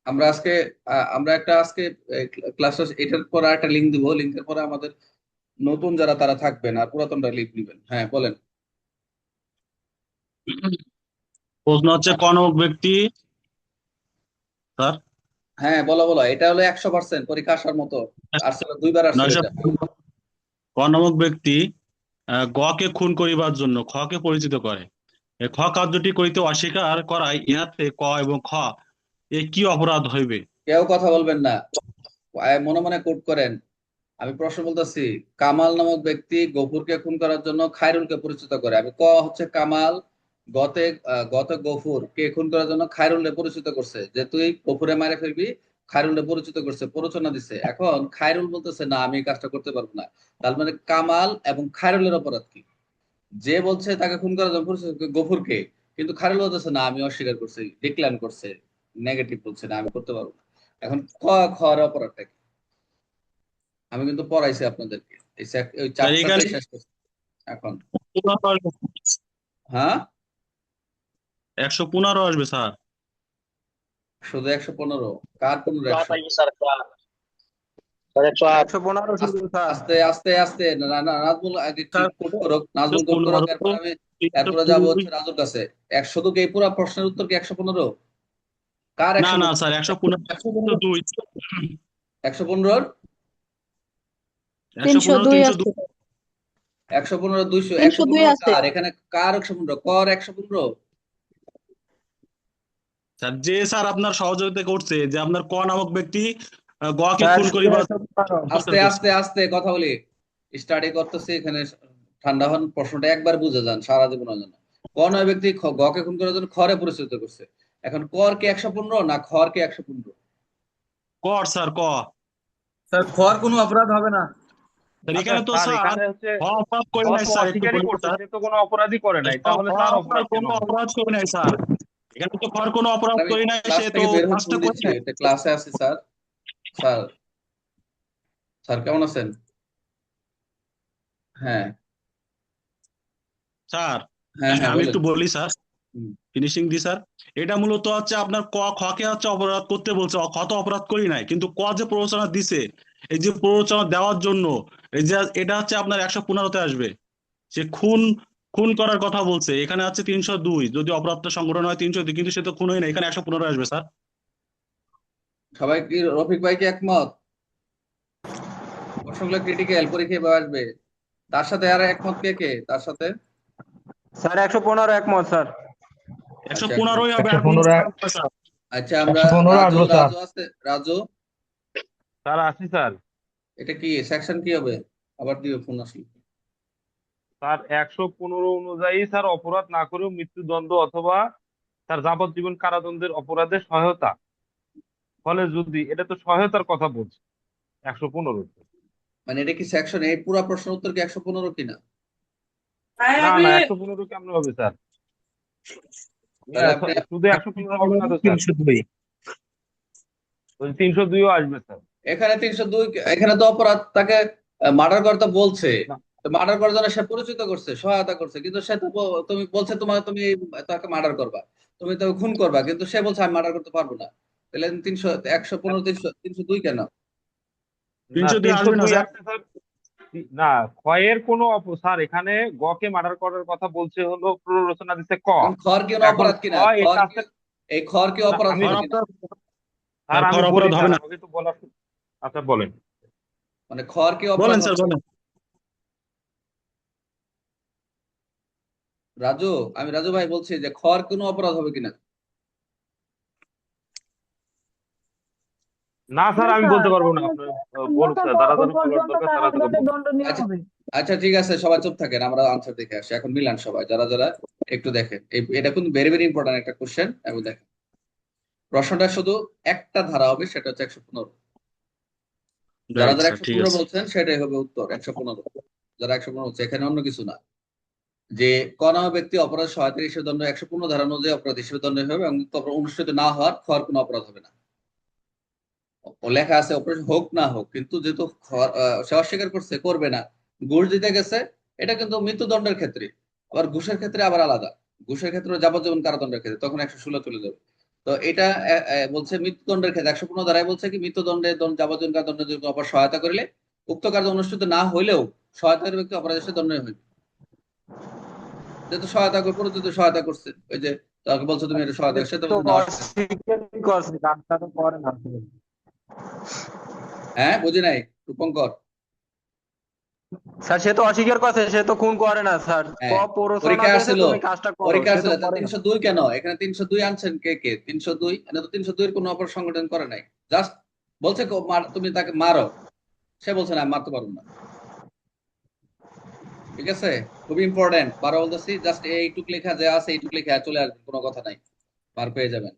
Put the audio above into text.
আমরা আজকে ক্লাস এটার পর একটা লিঙ্ক দিব, লিঙ্কের পরে আমাদের নতুন যারা তারা থাকবেন আর পুরাতনরা লিঙ্ক নিবেন। হ্যাঁ বলেন। প্রশ্ন হচ্ছে ক নামক ব্যক্তি, স্যার, হ্যাঁ বলো বলো, এটা হলো 100% পরীক্ষা আসার মতো। আসছিল, দুইবার আসছিল নয়শো এটা। ক নামক ব্যক্তি গ কে খুন করিবার জন্য খ কে পরিচিত করে। এ খ কার্যটি করিতে অস্বীকার করায় ইহাতে ক এবং খ এ কি অপরাধ হইবে? কেউ কথা বলবেন না, মনে মনে কোট করেন। আমি প্রশ্ন বলতেছি, কামাল নামক ব্যক্তি গফুরকে খুন করার জন্য খায়রুলকে পরিচিত করে। আমি হচ্ছে কামাল, গতে গতে গফুর কে খুন করার জন্য খায়রুলকে পরিচিত করছে, যে তুই গফুরে মারে ফেলবি। খায়রুলকে পরিচিত করছে, প্ররোচনা দিছে। এখন খায়রুল বলতেছে না, আমি এই কাজটা করতে পারবো না। তার মানে কামাল এবং খায়রুলের অপরাধ কি? যে বলছে তাকে খুন করার জন্য পরিচিত গফুরকে, কিন্তু খায়রুল বলতেছে না, আমি অস্বীকার করছি, ডিক্লাইন করছে, নেগেটিভ বলছে না, আমি করতে পারবো না। এখন খর অপরাধটা কি? আমি কিন্তু পড়াইছি আপনাদেরকে, ওই স্যার এখানে চ্যাপ্টারটাই শেষ করছি এখন। 15 আসবে। হ্যাঁ, 115 আসবে স্যার। শুধু 115? কার 15? 100? একশো পনেরো শুধু স্যার। আস্তে আস্তে আস্তে নাজমুল আগে স্যার কোট করুক, নাজমুল কোট করুক, 15, এরপর আমি, এরপরে যাবো 302। হচ্ছে রাজুর কাছে। 100 তো এই পুরো প্রশ্নের উত্তর কি 115? কার না একশো না পনেরো স্যার, 115, 302। 115? 115, 302 302। আসছে। 115, 200, 302 115 আছে। কার এখানে? কার 115? কর 115? স্যার যে স্যার আপনার সহযোগিতা করছে, যে আপনার ক নামক ব্যক্তি গ কে স্যার খুন শুধু করিবার 115। আস্তে অত্যাচার করছে। আস্তে আস্তে কথা বলি, স্টাডি করতেছি এখানে। ঠান্ডা হন, প্রশ্নটা একবার বুঝে যান সারা জীবনের জন্য। কোন ওই ব্যক্তি গকে খুন করার জন্য খরে পরিচিত করছে। এখন কর কি 115 না খর কি 115? কর স্যার, ক। স্যার খোয়ার কোনো অপরাধ হবে না। স্যার আচ্ছা এখানে তো স্যার, স্যার এখানে হচ্ছে হ অপরাধ খ করে নাই তো স্যার, একটু অস্বীকারই বলি করছে, স্যার। সে তো কোনো অপরাধই করে নাই, তাহলে হ তার আপনার অপরাধ কেন কোনো হবে? অপরাধ করে নাই স্যার, এখানে তো খর কোনো অপরাধ আমি করে নাই, ক্লাস সে তো থেকে বের হতে কাজটা বলে করে দিচ্ছি, নাই। এটা ক্লাসে আছি স্যার। স্যার, স্যার কেমন আছেন? হ্যাঁ, স্যার হ্যাঁ, হ্যাঁ আমি বলেন। একটু বলি স্যার, হুম। ফিনিশিং দি স্যার। এটা মূলত হচ্ছে আপনার খকে হচ্ছে অপরাধ করতে বলছে, খ তো অপরাধ করি নাই, কিন্তু ক যে প্ররোচনা দিছে, এই যে প্ররোচনা দেওয়ার জন্য, এই যে এটা হচ্ছে আপনার 115তে আসবে। সে খুন খুন করার কথা বলছে, এখানে আছে 302, যদি অপরাধটা সংগঠন হয় 302, কিন্তু সে তো খুন হয় না, এখানে 115 আসবে স্যার। সবাই কি, রফিক ভাই কি একমত? প্রশ্নগুলো ক্রিটিক্যাল, পরীক্ষায় এভাবে আসবে। তার সাথে আর একমত কে কে তার সাথে? স্যার 115 একমত স্যার। একশো আচ্ছা একমত। পনেরোই হবে, আর কোনো 115, স্যার হবে না, স্যার। আচ্ছা আমরা, 115 রাজু আসবো স্যার। রাজু আছে, রাজু। স্যার আছি স্যার। এটা কি সেকশন কি হবে? আবার দিও ফোন আসলে। স্যার 115 অনুযায়ী স্যার অপরাধ না করেও মৃত্যুদণ্ড অথবা স্যার যাবজ্জীবন কারাদণ্ডের অপরাধে সহায়তা, ফলে যদি, এটা তো সহায়তার কথা বলছে 115। মানে এটা কি সেকশন, এই পুরো প্রশ্নের উত্তর কি 115 কিনা? না না, 115 কেমন হবে স্যার? তাহলে আপনি, শুধু 115 হবে না তো স্যার, 302। ওই 302ও আসবে স্যার। এখানে 302, এখানে তো অপরাধ তাকে মার্ডার করতে বলছে। না মার্ডার করার জন্য সে পরিচিত করছে, সহায়তা করছে, কিন্তু সে তো তুমি বলছে তোমার, তুমি তাকে মার্ডার করবা, তুমি তাকে খুন করবা, কিন্তু সে বলছে আমি মার্ডার করতে পারবো না। তাহলে 300, 115, 302 কেন? না, 302 আসবে না 302 স্যার। আসছে স্যার। না, ক্ষয়ের কোনো স্যার এখানে গ কে মার্ডার করার কথা বলছে হলো, প্ররোচনা দিচ্ছে ক। এখন খর কি এখন অপরাধ খ কিনা? এই খর কি, কাজটা, এই খর কি না অপরাধ আমি, হবে খর কিনা? অপরাধ, স্যার স্যার আমি খর বলি অপরাধ হবে স্যার, না। আমাকে একটু বলা। আচ্ছা বলেন। মানে খর কি অপরাধ বলেন হবে স্যার, কিনা? বলেন। রাজু, আমি রাজু ভাই বলছি যে খর কোনো অপরাধ হবে কিনা? না স্যার, না আমি স্যার, বলতে পারবো কারণ না, আপনার হচ্ছে বলুক বছর স্যার, যারা যারা বলার পর্যন্ত দরকার তার তারা তারা অপরাধের বলুক। দণ্ডনীয় আচ্ছা, হবে। আচ্ছা ঠিক আছে, সবাই চুপ থাকেন, আমরা আনসার দেখে আসি। এখন মিলান সবাই, যারা যারা একটু দেখেন, এটা কিন্তু ভেরি ভেরি ইম্পর্টেন্ট একটা কোশ্চেন। এবং দেখেন, প্রশ্নটা শুধু একটা ধারা হবে, সেটা হচ্ছে 115। যারা রাইট যারা স্যার, একশো ঠিক পনেরো আছে। বলছেন সেটাই হবে উত্তর, 115। যারা 115 বলছে, এখানে অন্য কিছু না। যে কোন ব্যক্তি অপরাধ সহায়তা হিসেবে দণ্ড 115 ধারা অনুযায়ী অপরাধ হিসেবে দণ্ড হবে, এবং অপরাধ অনুষ্ঠিত না হওয়ার খর কোনো অপরাধ হবে না। লেখা আছে অপারেশন হোক না হোক, কিন্তু যেহেতু সে অস্বীকার করছে, করবে না, ঘুষ দিতে গেছে, এটা কিন্তু মৃত্যুদণ্ডের ক্ষেত্রে। আবার ঘুষের ক্ষেত্রে আবার আলাদা। ঘুষের ক্ষেত্রে যাবজ্জীবন কারাদণ্ডের ক্ষেত্রে তখন 116 চলে যাবে। তো এটা বলছে মৃত্যুদণ্ডের ক্ষেত্রে 115 ধারায় বলছে কি মৃত্যুদণ্ডে যাবজ্জীবন কারাদণ্ডের জন্য অপর সহায়তা করিলে উক্ত কার্য অনুষ্ঠিত না হইলেও সহায়তাকারী ব্যক্তি অপরাধের সাথে দণ্ডনীয় হইবে। যেহেতু সহায়তা করে প্রযোজ্য সহায়তা করছে, ওই যে তাকে বলছো তুমি এটা সহায়তা, সে তো তো বলছে না অস্বীকার। অস্বীকারই করছে, কাজটা তো করে না। হ্যাঁ, বুঝি নাই রূপঙ্কর। স্যার সে তো অস্বীকার করছে, সে তো খুন করে না স্যার। হ্যাঁ, প্ররোচনা পরীক্ষায় দিয়েছে আসছিল, তুমি কাজটা করো, পরীক্ষা সে আসছিল তো করে না। 302 কেন এখানে 302 আনছেন কে কে? 302 এখানে তো 302 এর কোনো অপর সংগঠন করে নাই, জাস্ট বলছে তুমি তাকে মারো, সে বলছে না আমি মারতে পারবো না। ঠিক আছে, খুবই ইম্পর্টেন্ট, বারো বলতেছি, জাস্ট এইটুক লেখা যে আছে এইটুক লেখা চলে আসবে, কোনো কথা নাই, পার পেয়ে যাবেন।